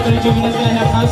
यात्रेची विनंती आहे आपणास.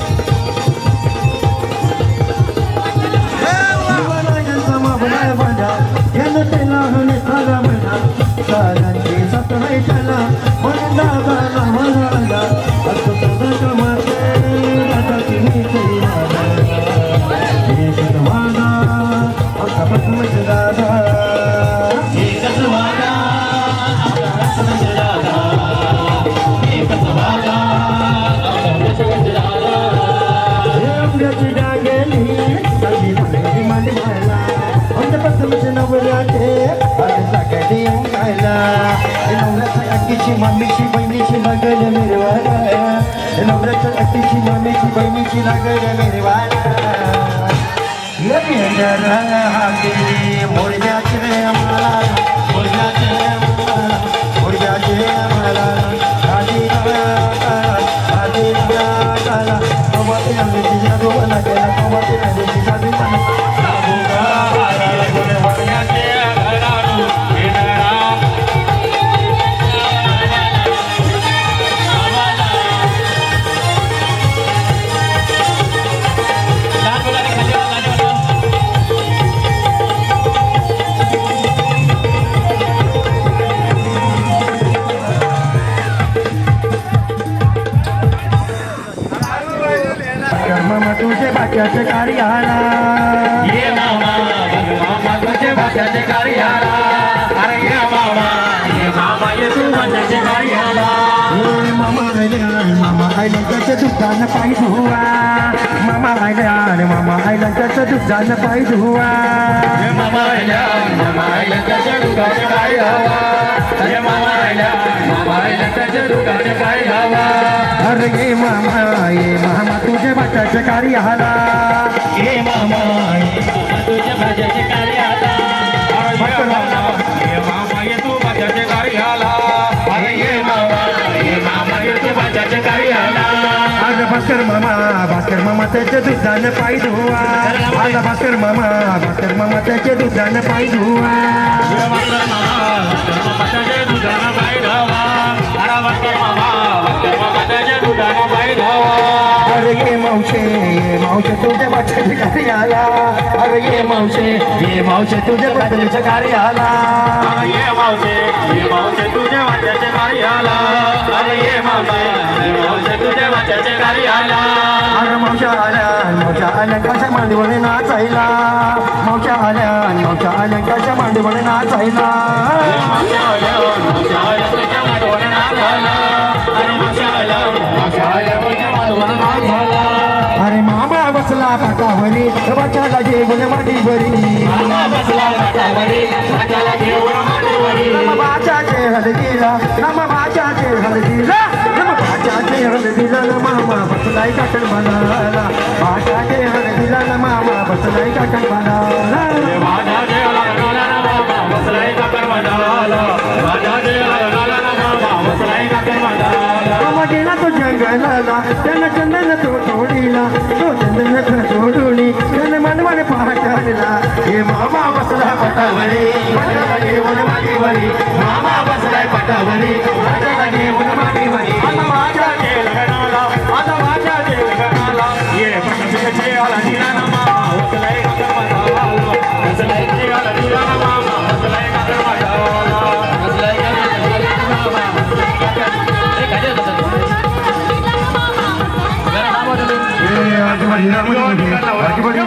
मम्मीची बहिणीची लागल मिरवाला नवऱ्याच्या अटीची मम्मीची बहिणीची लागल मिरवाला मोरग्याचे मला मोरग्याचे मला मोरग्याचे मला आधी आधी आला कमाते आमची जादू मला केला कमाते आमची जादू मला तुझे बाक्याचे कार्याला ये मामा तुझे भाग्याचे कार्याला. अरे ये मामा ये तू भाग्याचे कार्याला. मामा आयला त्याचं दुकान पाय धुवा मामा आयला त्याचं दुकान पाय धुवा मामा आयला त्याच्या दुकाने पाय धावा. अरे मामा आयला त्याच्या दुकाने पाय धावा. अरे ये मामा तुझे बाक्याचे कार्याला ये मामा तुझे भाग्याचे कार्याला. ये मामा ये तू भाग्याचे कार्याला. अरे ये मामा ये तू भाग्याचे कार्याला. आज भास्कर मामा त्याचे दुधाने पाय धुवा आज भास्कर मामा त्याचे दुधाने पाय धुवा त्याच्या दुधाने पाय धावा. अरे भास्कर मामा त्याच्या दुधाने पाय धावा. अरे ये मावशे तुझ्या बाच्याचे कार्याला अरे ये मावशे तुझ्या बाच्याचे कार्याला ये मावशे तुझ्या वाट्याचे कार्याला. अरे ये मावशे तुझ्या वाट्याचे कार्याला. अरे मावशा आल्या कशा मांडीवर नाचायला मावशा आल्या कशा मांडीवर नाचायला अरे मामा बसला पाटावरी वाचाला जेवण मांडी भरी बाचाचे हलदीला बाचाचे हलदीला मामा बसलाय काकण बनाला बाचाचे हलदीला मामा बसलाय काकण बनाला मामा गेला तो जंगलाला त्यानं चंदन तो तोडीला तो चंदन तोडूनी त्यानं मनवाने पाहताला हे मामा बसला पटावरी घेऊन मागीवरी मामा बसलाय पटावरी घेऊन मागीवरी माझ्या लग्नाला ये पटाचे आला निरा मामा बसलाय काकर माझा बसलाय आला निरा मामा बसलाय काकर माझा बसलाय बड़ी